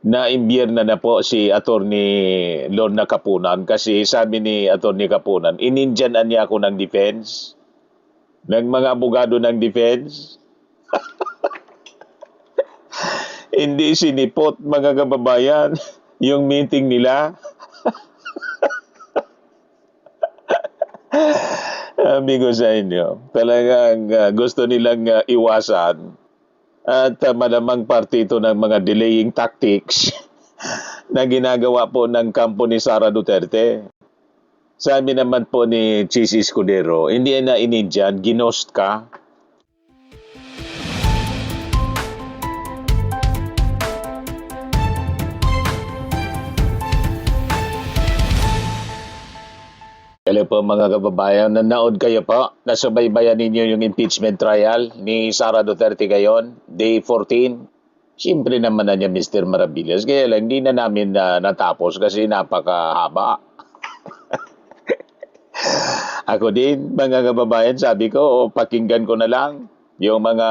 naimbierna na po si Attorney Lorna Capunan kasi sabi ni Attorney Capunan, inindyanan niya ako ng defense, ng mga abogado ng defense. Hindi sinipot, mga kababayan, yung meeting nila. Sabi ko sa inyo, talagang gusto nilang iwasan at malamang parte ito ng mga delaying tactics na ginagawa po ng kampo ni Sara Duterte. Sabi naman po ni Chis Escudero, hindi na inindyan, ginost ka. Hello po mga kababayan, nanood kayo po, nasubaybayan ninyo yung impeachment trial ni Sara Duterte ngayon, day 14. Siyempre naman na niya Mr. Maravillas, kaya lang hindi na namin natapos kasi napakahaba. Ako din, mga kababayan, sabi ko, pakinggan ko na lang yung mga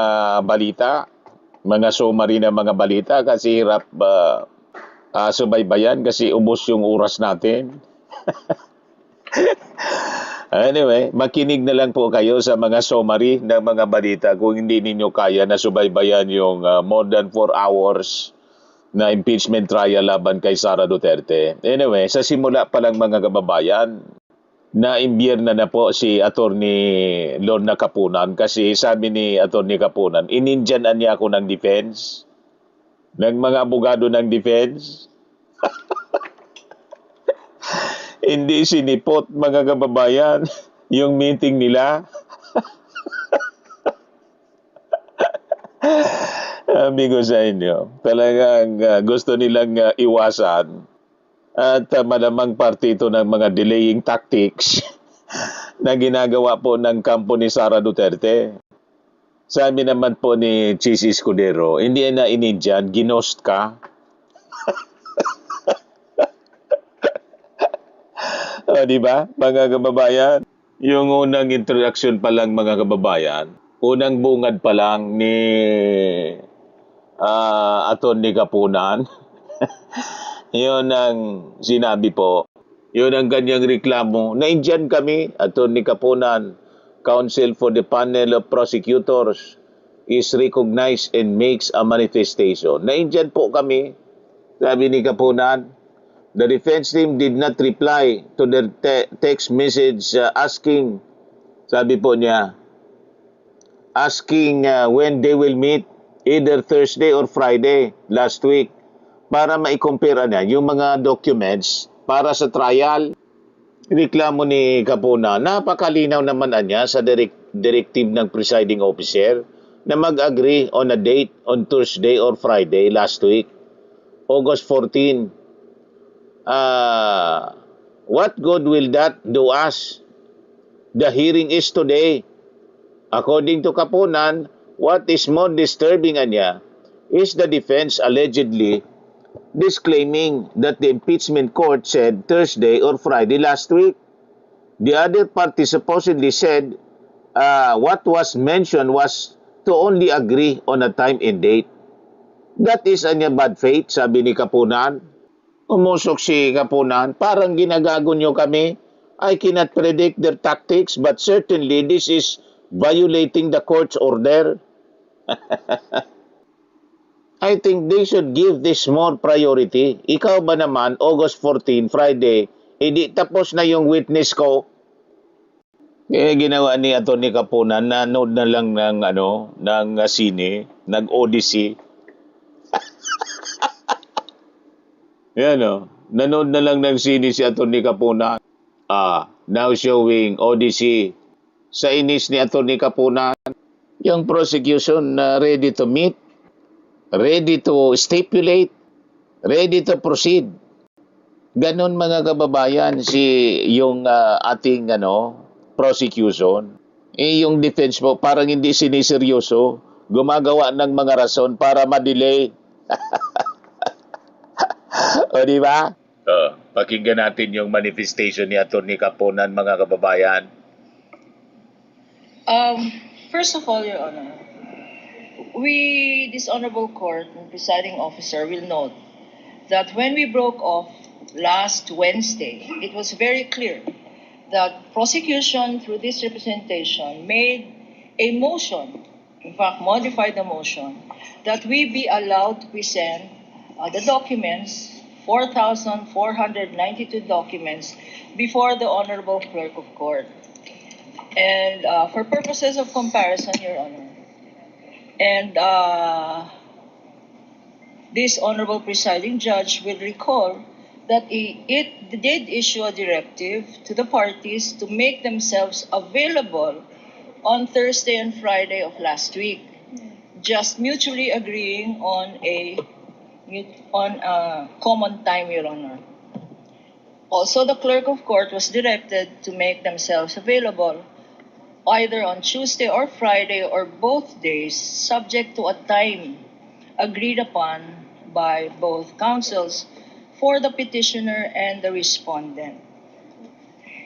balita, mga summary na mga balita kasi hirap subaybayan kasi ubos yung oras natin. Anyway, makinig na lang po kayo sa mga summary ng mga balita kung hindi ninyo kaya na subaybayan yung more than 4 hours na impeachment trial laban kay Sara Duterte. Anyway, sa simula pa lang mga kababayan, naimbierna na po si Attorney Lorna Capunan kasi sabi ni Attorney Capunan, inindyanan niya ako ng defense, ng mga abogado ng defense. Hindi sinipot, mga kababayan, yung meeting nila. Sabi ko sa inyo, talagang gusto nilang iwasan at malamang parte ito ng mga delaying tactics na ginagawa po ng kampo ni Sara Duterte. Sabi naman po ni Chis Escudero, hindi na inindyan, ginost ka. Di ba, mga kababayan? Yung unang introduction pa lang, mga kababayan, unang bungad pa lang ni Atty. Capunan, yun ang sinabi po, yun ang kanyang reklamo. Naindyan kami, Atty. Capunan, Counsel for the Panel of Prosecutors is recognized and makes a manifestation. Naindyan po kami, sabi ni Capunan. The defense team did not reply to their text message asking, sabi po niya, asking when they will meet, either Thursday or Friday last week, para ma-compare niya yung mga documents para sa trial. Reklamo ni Capuna, napakalinaw naman niya sa directive ng presiding officer na mag-agree on a date on Thursday or Friday last week, August 14. What good will that do us? The hearing is today. According to Capunan, what is more disturbing niya is the defense allegedly disclaiming that the impeachment court said Thursday or Friday last week. The other party supposedly said what was mentioned was to only agree on a time and date. That is anya bad faith, sabi ni Capunan. Umusok si Capunan, parang ginagago nyo kami. I cannot predict their tactics, but certainly this is violating the court's order. I think they should give this more priority. Ikaw ba naman, August 14, Friday, hindi tapos na yung witness ko. Kaya ginawa ni Atty. Capunan, nanood na lang ng sine, nag-Odyssey. Yan nanood na lang ng sine si Atty. Capunan. Now showing Odyssey. Sa inis ni Atty. Capunan, yung prosecution ready to meet, ready to stipulate, ready to proceed. Ganon mga kababayan yung ating prosecution. Yung defense mo parang hindi siniseryoso, gumagawa ng mga rason para ma-delay. O di ba? Pakinggan natin yung manifestation ni Atty. Capunan, mga kababayan. First of all, Your Honor, this honorable court and presiding officer will note that when we broke off last Wednesday, it was very clear that prosecution through this representation made a motion, in fact modified the motion, that we be allowed to present the documents, 4,492 documents, before the Honorable Clerk of Court. And for purposes of comparison, Your Honor, and this Honorable Presiding Judge will recall that it did issue a directive to the parties to make themselves available on Thursday and Friday of last week, just mutually agreeing on a common time, Your Honor. Also, the Clerk of Court was directed to make themselves available either on Tuesday or Friday or both days, subject to a time agreed upon by both counsels for the petitioner and the respondent.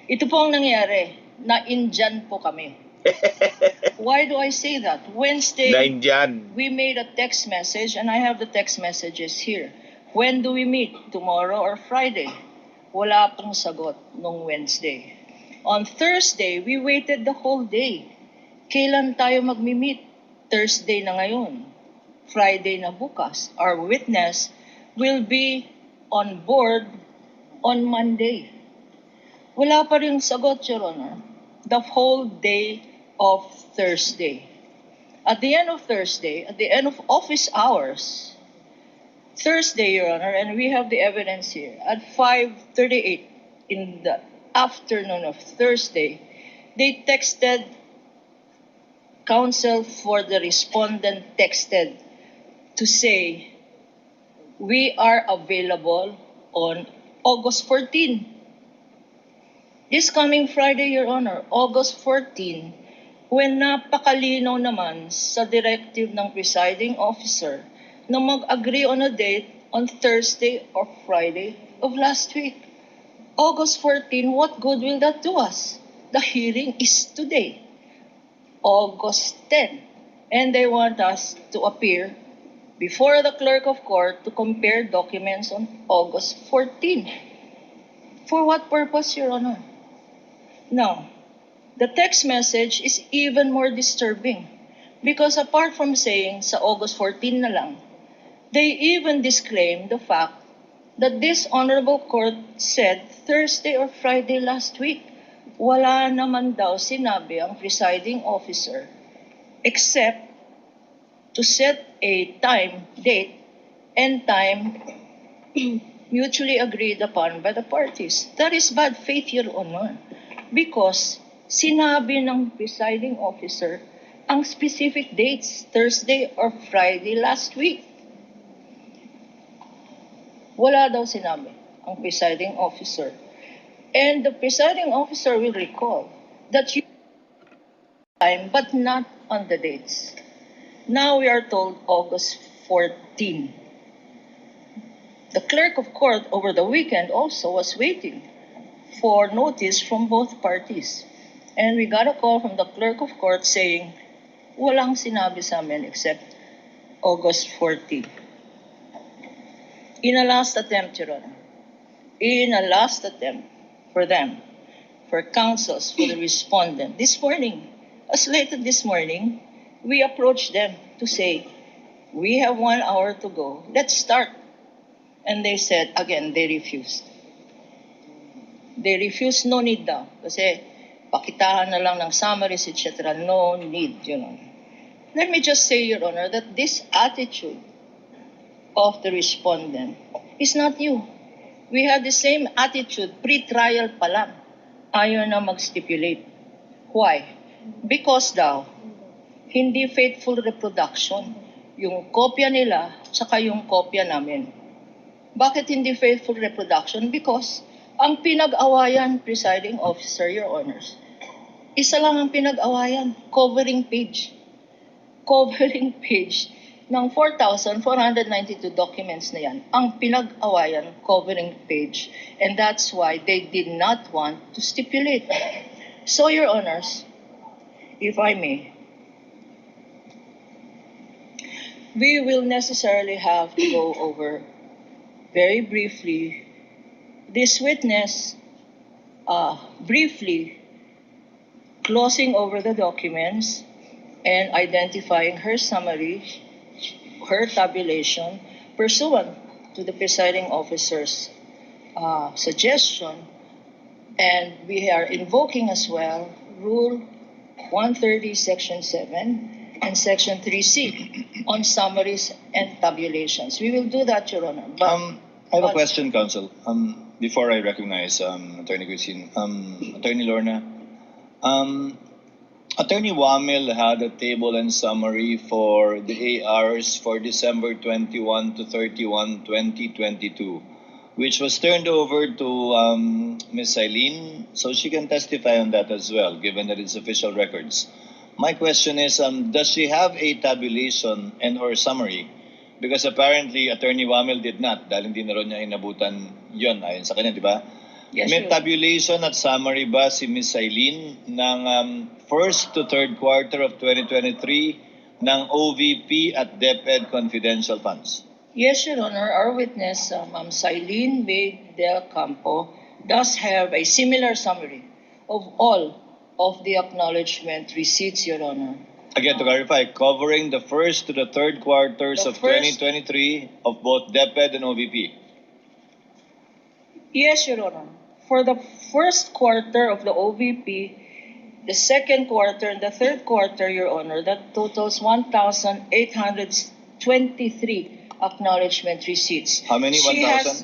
Ito po ang nangyari, na-indyan po kami. Why do I say that? Wednesday, Naindiyan. we made a text message, and I have the text messages here. When do we meet? Tomorrow or Friday? Wala pong sagot nung Wednesday. On Thursday, we waited the whole day. Kailan tayo magmi-meet? Thursday na ngayon. Friday na bukas. Our witness will be on board on Monday. Wala pa rin sagot, Your Honor. The whole day of Thursday. At the end of Thursday, at the end of office hours, Thursday, Your Honor, and we have the evidence here, at 5:38 in the afternoon of Thursday, they texted, counsel for the respondent texted to say, we are available on August 14. This coming Friday, Your Honor, August 14, when napakalinaw naman sa directive ng presiding officer na mag-agree on a date on Thursday or Friday of last week. August 14, what good will that do us? The hearing is today, August 10, and they want us to appear before the clerk of court to compare documents on August 14. For what purpose, Your Honor? Now, the text message is even more disturbing because apart from saying sa August 14 na lang, they even disclaim the fact that this honorable court said Thursday or Friday last week. Wala naman daw sinabi ang presiding officer except to set a time, date, and time mutually agreed upon by the parties. That is bad faith, Your Honor, because sinabi ng presiding officer ang specific dates, Thursday or Friday last week. Wala daw sinabi ang presiding officer. And the presiding officer will recall that you time but not on the dates. Now we are told August 14. The clerk of court over the weekend also was waiting for notice from both parties. And we got a call from the clerk of court saying, walang sinabi sa amin except August 14. In a last attempt, Your Honor, in a last attempt for them, for counsels, for the respondent, this morning, as late as this morning, we approached them to say, we have 1 hour to go, let's start. And they said, again, they refused. They refused, no need daw. Kasi pakitahan na lang ng summaries, etc. No need, you know. Let me just say, Your Honor, that this attitude of the respondent is not new. We had the same attitude pre-trial pa lang. Ayaw na mag-stipulate. Why? Because daw, hindi faithful reproduction yung kopya nila tsaka yung kopya namin. Bakit hindi faithful reproduction? Because ang pinag-awayan, presiding officer, Your Honors, isa lang ang pinag-awayan, covering page. Covering page ng 4,492 documents na yan, ang pinag-awayan, covering page. And that's why they did not want to stipulate. So, Your Honors, if I may, we will necessarily have to go over very briefly, this witness briefly glossing over the documents and identifying her summary, her tabulation, pursuant to the presiding officer's suggestion. And we are invoking as well Rule 130, Section 7 and Section 3C on summaries and tabulations. We will do that, Your Honor. I have a question, Counsel. Before I recognize Attorney Christine, Attorney Lorna, Attorney Wamil had a table and summary for the ARs for December 21 to 31, 2022, which was turned over to Ms. Eileen, so she can testify on that as well, given that it's official records. My question is, does she have a tabulation and or summary? Because apparently, Attorney Wamil did not, dahil hindi na rin niya inabutan yon ayon sa kanya, di ba? Yes, May sure. tabulation at summary ba si Ms. Eileen ng first to third quarter of 2023 ng OVP at DepEd confidential funds? Yes, Your Honor. Our witness, Ma'am Silene May Del Campo, does have a similar summary of all of the acknowledgement receipts, Your Honor. Again, to clarify, covering the first to the third quarters The of first- 2023 of both DepEd and OVP. Yes, Your Honor. For the first quarter of the OVP, the second quarter, and the third quarter, Your Honor, that totals 1,823 acknowledgement receipts. How many? She 1,000? has-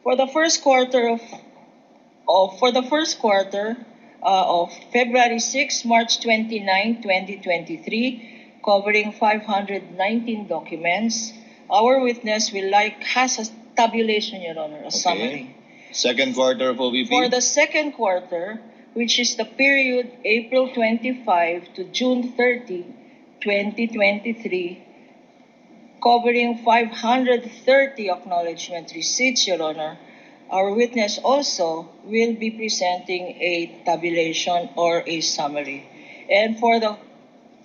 For the first quarter of February 6, March 29, 2023, covering 519 documents. Our witness has a tabulation, Your Honor, a summary. Second quarter of OVP? For the second quarter, which is the period April 25 to June 30, 2023, covering 530 acknowledgement receipts, Your Honor, our witness also will be presenting a tabulation or a summary. And for the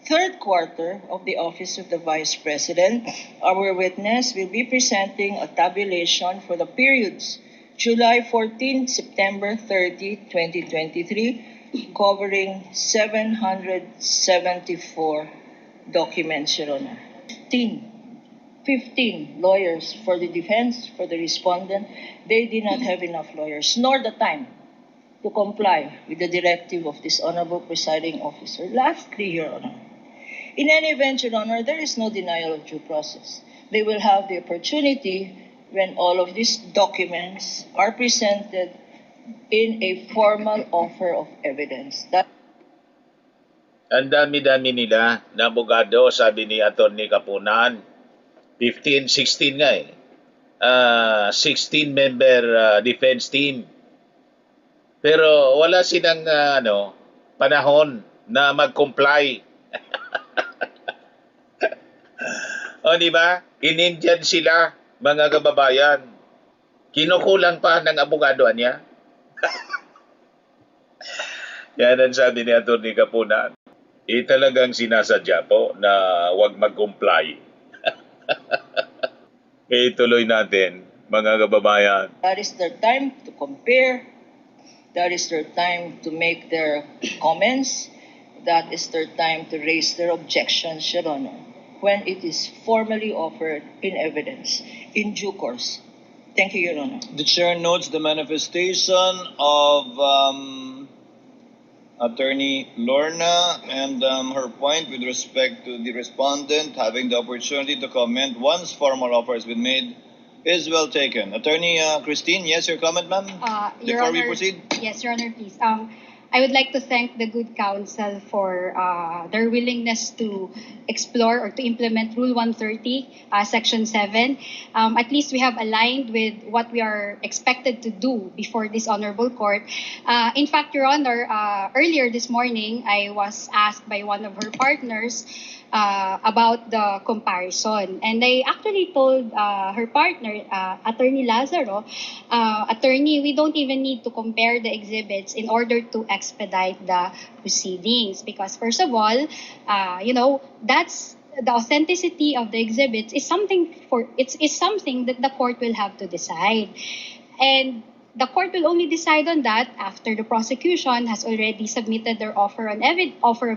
third quarter of the Office of the Vice President, our witness will be presenting a tabulation for the periods July 14, September 30, 2023, covering 774 documents, Your Honor. 15 lawyers for the defense, for the respondent. They did not have enough lawyers, nor the time to comply with the directive of this Honorable Presiding Officer. Lastly, Your Honor, in any event, Your Honor, there is no denial of due process. They will have the opportunity when all of these documents are presented in a formal offer of evidence. Ang dami-dami nila na abogado, sabi ni Atty. Kapunan. 15, 16 nga eh. 16-member defense team. Pero wala silang panahon na mag-comply. O di ba? In-Indian sila, mga kababayan. Kinukulang pa ng abogado niya. Yan ang sabi ni Atty. Kapunan. Talagang sinasadya po na huwag mag-comply. Kaya ituloy natin, mga kababayan. That is their time to compare. That is their time to make their comments. That is their time to raise their objections, Your Honor, when it is formally offered in evidence in due course. Thank you, Your Honor. The chair notes the manifestation of Attorney Lorna and her point with respect to the respondent having the opportunity to comment once formal offer has been made is well taken. Attorney Christine, yes, your comment, ma'am? Your Before we Honor, proceed? Yes, Your Honor, please. I would like to thank the good counsel for their willingness to explore or to implement Rule 130, Section 7. At least we have aligned with what we are expected to do before this honorable court. In fact, Your Honor, earlier this morning, I was asked by one of her partners about the comparison. And I actually told her partner, Attorney Lazaro, Attorney, we don't even need to compare the exhibits in order to expedite the proceedings. Because first of all, that's the authenticity of the exhibits is something that the court will have to decide. And the court will only decide on that after the prosecution has already submitted their offer of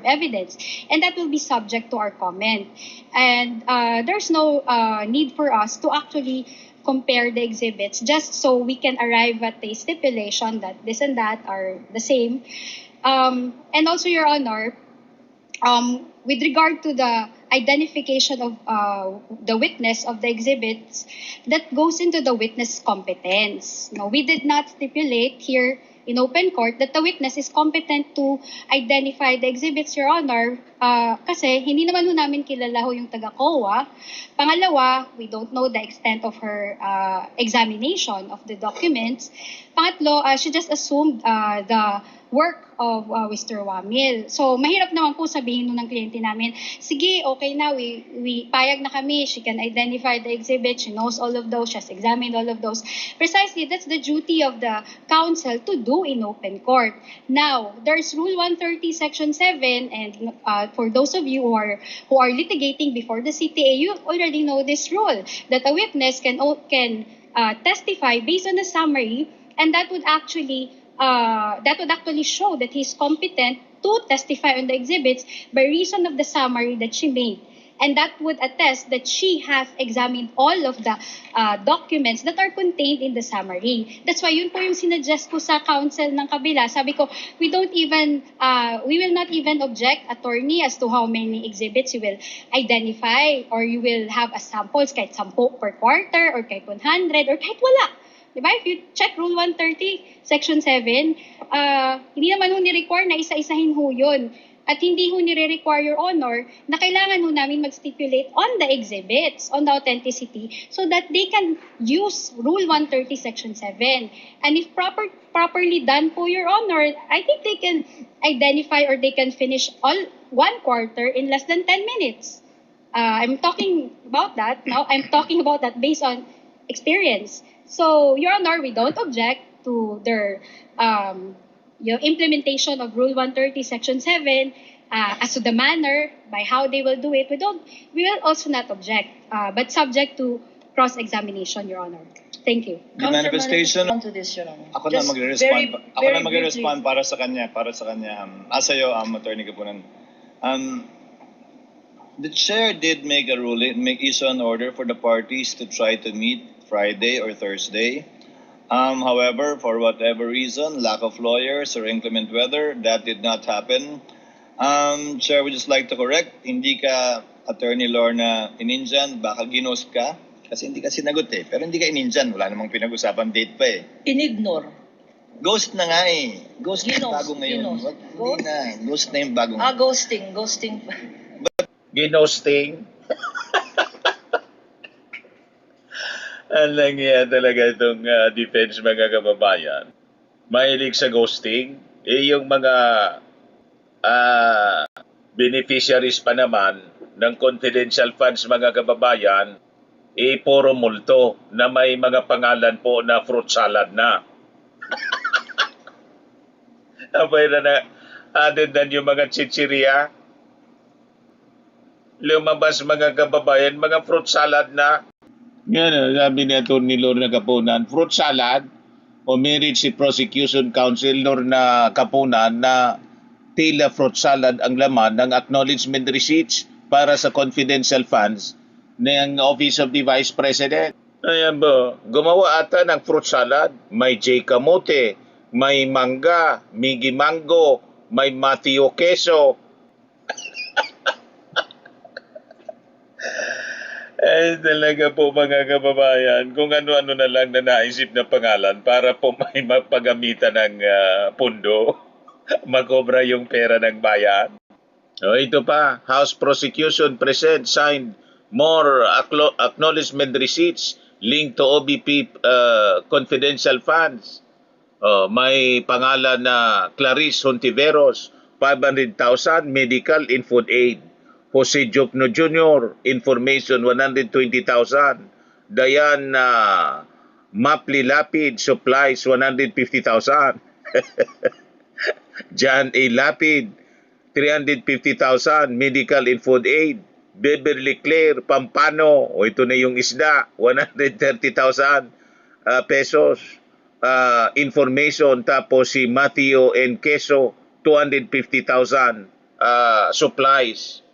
evidence, and that will be subject to our comment. And there's no need for us to actually compare the exhibits just so we can arrive at a stipulation that this and that are the same. And also, Your Honor, with regard to the identification of the witness of the exhibits, that goes into the witness competence. No, we did not stipulate here in open court that the witness is competent to identify the exhibits, Your Honor, kasi hindi naman ho namin kilala ho yung taga-COA. Pangalawa, we don't know the extent of her examination of the documents. Pangatlo, she just assumed the work of Mr. Wamil. So, mahirap naman po sabihin nun ng kliyente namin, sige, okay na, we payag na kami, she can identify the exhibit, she knows all of those, she has examined all of those. Precisely, that's the duty of the counsel to do in open court. Now, there's Rule 130, Section 7, and for those of you who are litigating before the CTA, you already know this rule, that a witness can testify based on a summary, and that would actually show that he's competent to testify on the exhibits by reason of the summary that she made. And that would attest that she has examined all of the documents that are contained in the summary. That's why yun po yung sinuggest ko sa counsel ng kabila. Sabi ko, we will not even object, attorney, as to how many exhibits you will identify, or you will have as samples, kahit 10 per quarter, or kahit 100, or kahit wala. Diba? If you check Rule 130, Section 7, hindi naman ho ni-require na isa-isahin ho yun. At hindi ho nire-require, Your Honor, na kailangan ho namin mag-stipulate on the exhibits, on the authenticity, so that they can use Rule 130, Section 7. And if properly done po, Your Honor, I think they can identify or they can finish all 1 quarter in less than 10 minutes. I'm talking about that now. I'm talking about that based on experience. So, Your Honor, we don't object to their implementation of Rule 130, Section 7, as to the manner by how they will do it. We will also not object, but subject to cross-examination, Your Honor. Thank you. The manifestation, to this, Your Honor. ako na Just magre-respond. Ako na very magre-respond briefly. para sa kanya. Sa'yo, Attorney Kapunan. The chair did make issue an order for the parties to try to meet Friday or Thursday. However, for whatever reason, lack of lawyers or inclement weather, that did not happen. Chair, would just like to correct, hindi ka Attorney Lorna ininjan, baka ginost ka. Kasi hindi ka sinagot eh. Pero hindi ka ininjan, wala namang pinag-usapan date pa eh. In-ignore. Ghost na nga eh. Ghost na yung bago ngayon. Ginost. Hindi na. Ghost na yung bago ngayon. Ghosting. Ginosting. Alam niya talaga itong defense mga kababayan. Mahilig sa ghosting. Yung mga beneficiaries pa naman ng confidential funds mga kababayan, puro multo na may mga pangalan po na fruit salad na. Abay na added na yung mga chichirya. Lumabas mga kababayan, mga fruit salad na. Yan, sabi ni Atty. Lorna Kapunan, fruit salad, umirit si Prosecution Counsel Lorna Kapunan na tila fruit salad ang laman ng acknowledgement receipts para sa confidential funds ng Office of the Vice President. Ayan ba, gumawa ata ng fruit salad, may J. Kamote, may mangga, Miggy Mango, may Matthew Queso. Talaga po mga kababayan, kung ano-ano na lang na naisip na pangalan para po may mapagamitan ng pundo, makobra yung pera ng bayan. Ito pa, House Prosecution present signed more acknowledgement receipts linked to OBP confidential funds. May pangalan na Clarice Hontiveros, 500,000 medical and food aid. Jose Jokno Jr., information 120,000. Dayan Mapli Lapid, supplies 150,000. John A. Lapid, 350,000, medical and food aid. Beverly Claire Pampano, o ito na yung isda, 130,000 pesos. Information, tapos si Matthew N. Queso, 250,000 supplies.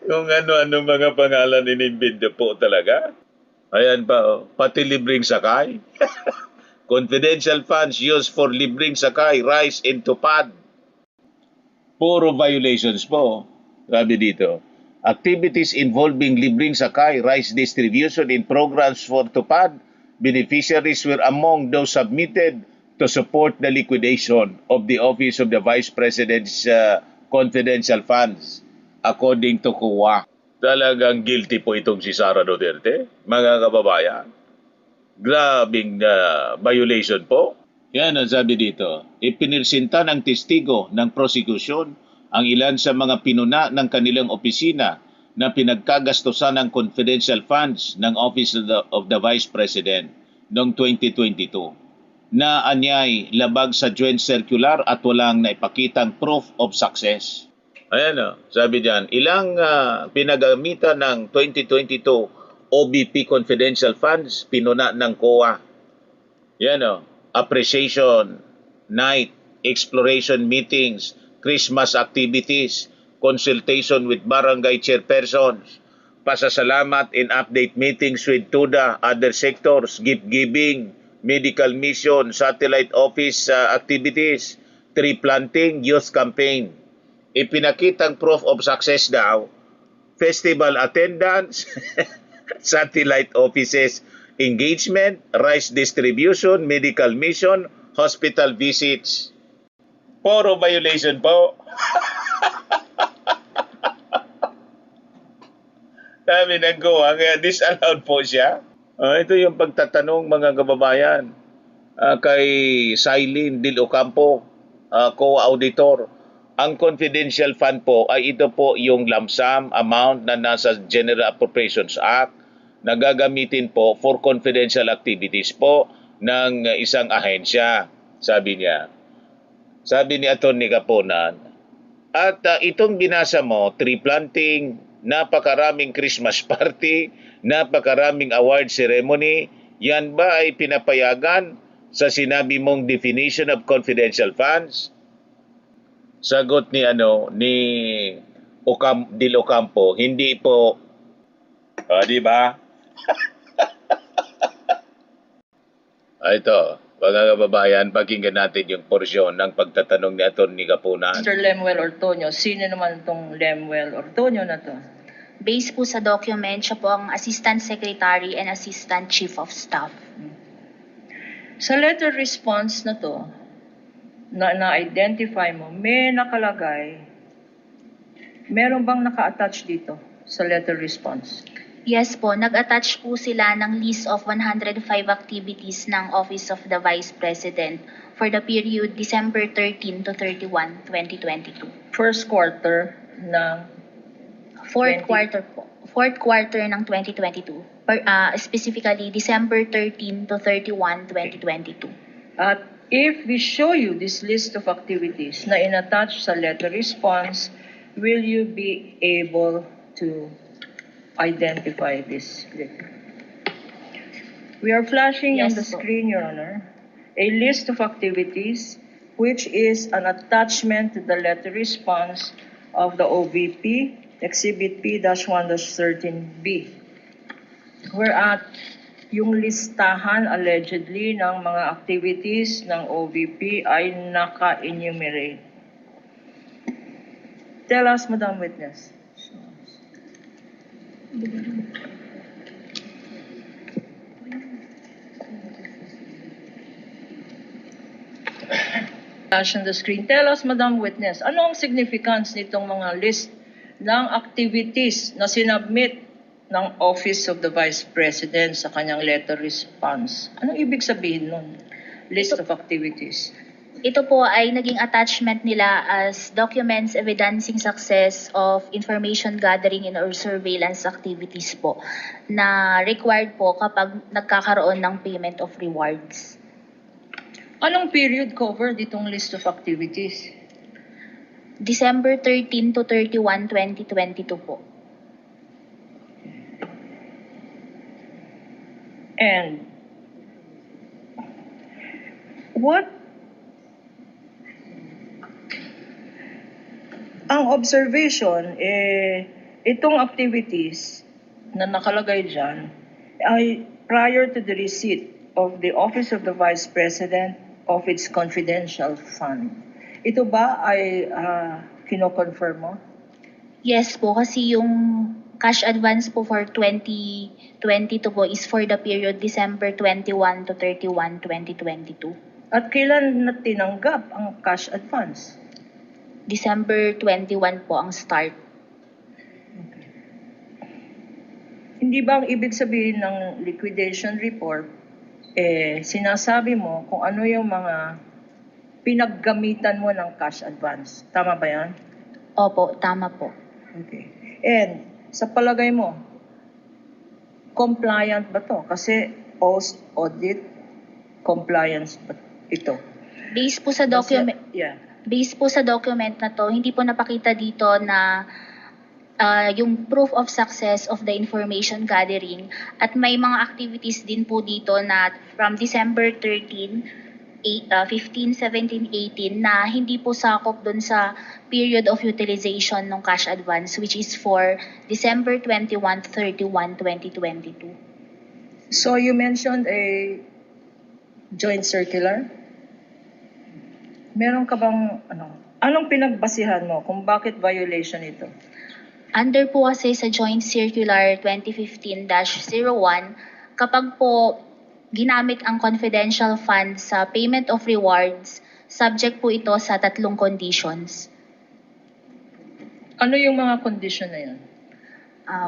Yung ano-ano mga pangalan inimbento po talaga. Ayan pa, oh. Pati libreng sakay. Confidential funds used for libreng sakay, rice into pad. Puro violations po. Sabi dito. Activities involving libreng sakay, rice distribution in programs for Tupad, beneficiaries were among those submitted to support the liquidation of the Office of the Vice President's confidential funds, according to COA. Talagang guilty po itong si Sara Duterte, mga kababayan. Grabing violation po. Yan ang sabi dito. Ipinirsinta ng testigo ng prosecution ang ilan sa mga pinuna ng kanilang opisina na pinagkagastusan ng confidential funds ng Office of the Vice President noong 2022 na anyay labag sa joint circular at walang naipakitang proof of success. Ayan o, sabi diyan, ilang pinagamitan ng 2022 OBP confidential funds pinuna ng COA. Yan o, appreciation night, exploration meetings, Christmas activities, consultation with barangay chairpersons, pasasalamat in update meetings with TUDA, other sectors, gift giving, medical mission, satellite office activities, tree planting, youth campaign. Ipinakitang proof of success daw, festival attendance, satellite offices, engagement, rice distribution, medical mission, hospital visits. Puro violation po. Sabi ng COA, kaya disallowed po siya. Ito yung pagtatanong mga kababayan kay Silene Dil Ocampo, COA auditor. Ang confidential fund po ay ito po yung lump sum amount na nasa General Appropriations Act na gagamitin po for confidential activities po ng isang ahensya, sabi niya. Sabi ni Atty. Caponan, at itong binasa mo, tree planting, napakaraming Christmas party, napakaraming award ceremony, yan ba ay pinapayagan sa sinabi mong definition of confidential funds? Sagot ni Dil Ocampo, hindi po. Di ba? Ito, mga kababayan, pakinggan natin yung porsyon ng pagtatanong ni Atty. Caponan. Mr. Lemuel Ortonio, sino naman itong Lemuel Ortonio na to? Based po sa document, siya po ang Assistant Secretary and Assistant Chief of Staff. Sa letter response na to, na-identify mo, may nakalagay, meron bang naka-attach dito sa letter response? Yes po, nag-attach po sila ng list of 105 activities ng Office of the Vice President for the period December 13 to 31, 2022. First quarter ng Fourth quarter ng 2022. Specifically, December 13 to 31, 2022. At if we show you this list of activities na inattach sa letter response, will you be able to identify this? We are flashing on Yes, the po. screen, Your Honor, a list of activities which is an attachment to the letter response of the OVP, Exhibit P-1-13B. Whereat yung listahan allegedly ng mga activities ng OVP ay naka-enumerate. Tell us, Madam Witness. Flash on the screen. Tell us, Madam Witness, ano ang significance nitong mga list ng activities na sinubmit ng Office of the Vice President sa kanyang letter response? Anong ibig sabihin nun? List of activities. Ito po ay naging attachment nila as documents evidencing success of information gathering and or surveillance activities po na required po kapag nagkakaroon ng payment of rewards. Anong period covered itong list of activities? December 13 to 31, 2022 po. And what ang observation, itong activities na nakalagay dyan ay prior to the receipt of the Office of the Vice President of its confidential fund. Ito ba ay kino-confirm mo? Yes po, kasi yung cash advance po for 2022 po is for the period December 21 to 31, 2022. At kailan na tinanggap ang cash advance? December 21 po ang start. Hindi ba ang ibig sabihin ng liquidation report, sinasabi mo kung ano yung mga pinaggamitan mo ng cash advance? Tama ba yan? Opo, tama po. Okay. And sa palagay mo, compliant ba to? Kasi post-audit compliance ba ito? Based po sa document, Yeah. based po sa document na to, hindi po napakita dito na yung proof of success of the information gathering, at may mga activities din po dito na from December 13, 15, 17, 18 na hindi po sakop dun sa period of utilization ng cash advance, which is for December 21 to 31, 2022. So you mentioned a joint circular? Meron ka bang anong pinagbasihan mo kung bakit violation ito? Under po kasi sa Joint Circular 2015-01, kapag po ginamit ang confidential fund sa payment of rewards, subject po ito sa 3 conditions. Ano yung mga condition na yan?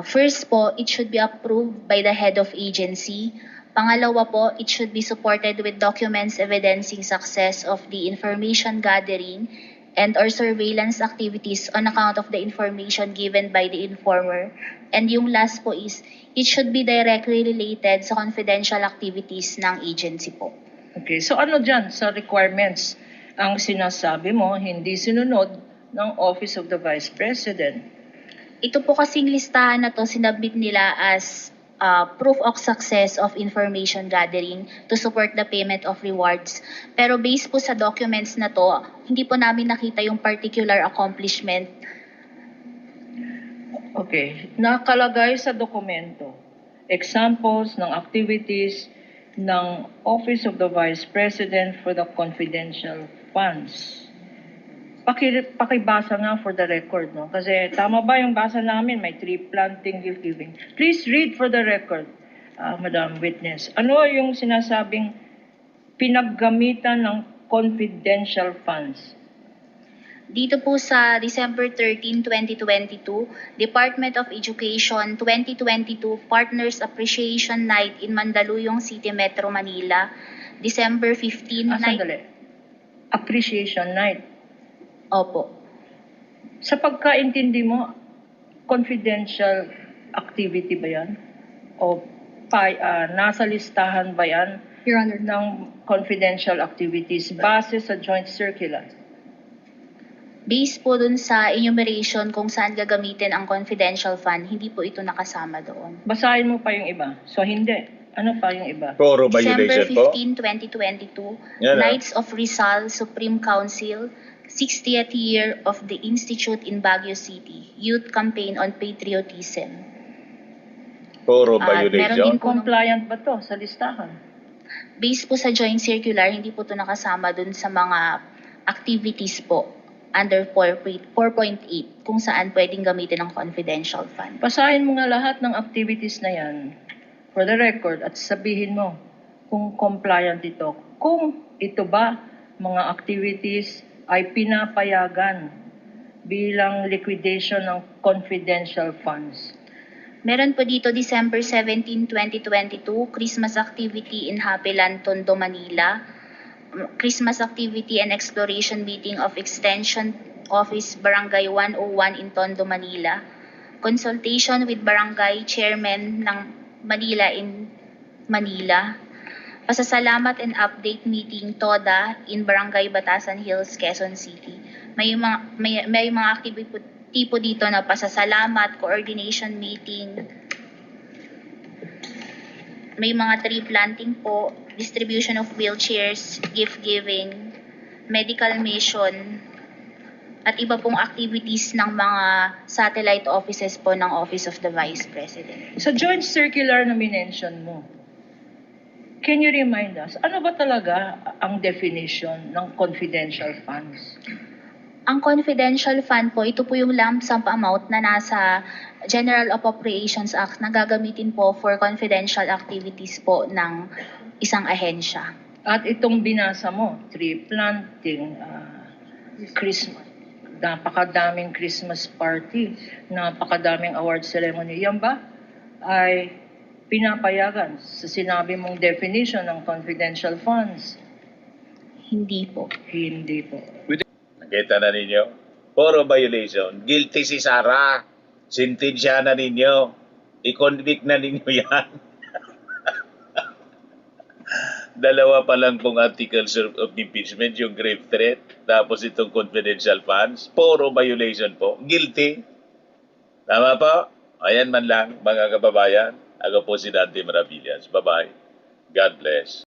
First po, it should be approved by the head of agency. Pangalawa po, it should be supported with documents evidencing success of the information gathering and or surveillance activities on account of the information given by the informer. And yung last po is, it should be directly related sa confidential activities ng agency po. Okay, so ano dyan sa requirements ang sinasabi mo hindi sinunod ng Office of the Vice President? Ito po kasing listahan na to, sinabit nila as proof of success of information gathering to support the payment of rewards. Pero based po sa documents na to, hindi po namin nakita yung particular accomplishment. Okay, nakalagay sa dokumento examples ng activities ng Office of the Vice President for the confidential funds. Pakibasa nga for the record, no? Kasi tama ba yung basa namin? May tree planting, gift giving. Please read for the record, Madam Witness. Ano yung sinasabing pinaggamitan ng confidential funds? Dito po sa December 13, 2022, Department of Education 2022 Partners Appreciation Night in Mandaluyong City, Metro Manila. December 15 night. Sandali. Appreciation Night. Opo. Sa pagkaintindi mo, confidential activity ba yan? O nasa listahan ba yan Your Honor. ng confidential activities base sa joint circular? Based po dun sa enumeration kung saan gagamitin ang confidential fund, hindi po ito nakasama doon. Basahin mo pa yung iba. So hindi. Ano pa yung iba? Puro December violation po. 15, 2022, Yan, Knights of Rizal Supreme Council, 60th year of the Institute in Baguio City, Youth Campaign on Patriotism. Puro Meron violation. din po Compliant ba to sa listahan? based po sa joint circular, hindi po ito nakasama dun sa mga activities po under 4.8 kung saan pwedeng gamitin ang confidential fund. Basahin mo nga lahat ng activities na yan for the record at sabihin mo kung compliant ito. Kung ito ba mga activities ay pinapayagan bilang liquidation ng confidential funds. Meron po dito December 17, 2022, Christmas activity in Happy Land, Tondo, Manila. Christmas activity and exploration meeting of Extension Office Barangay 101 in Tondo, Manila. Consultation with Barangay Chairman ng Manila in Manila. Pasasalamat and update meeting TODA in Barangay Batasan Hills, Quezon City. May mga activity po dito na pasasalamat, coordination meeting, may mga tree planting po, distribution of wheelchairs, gift giving, medical mission, at iba pong activities ng mga satellite offices po ng Office of the Vice President. Sa joint circular na minention mo, can you remind us, ano ba talaga ang definition ng confidential funds? Ang confidential fund po, ito po yung lump sum amount na nasa General Appropriations Act na gagamitin po for confidential activities po ng isang ahensya. At itong binasa mo, tree planting, Christmas, napakadaming Christmas party, napakadaming award ceremony, yan ba ay pinapayagan sa sinabi mong definition ng confidential funds? Hindi po. Hindi po. Nakita na ninyo? Puro violation. Guilty si Sara. Sintensya na ninyo. I-convict na ninyo yan. Dalawa pa lang pong articles of impeachment, yung grave threat, tapos itong confidential funds. Puro violation po. Guilty. Tama po? Ayan man lang, mga kababayan. Ako po si Dante Maravillas. Bye-bye. God bless.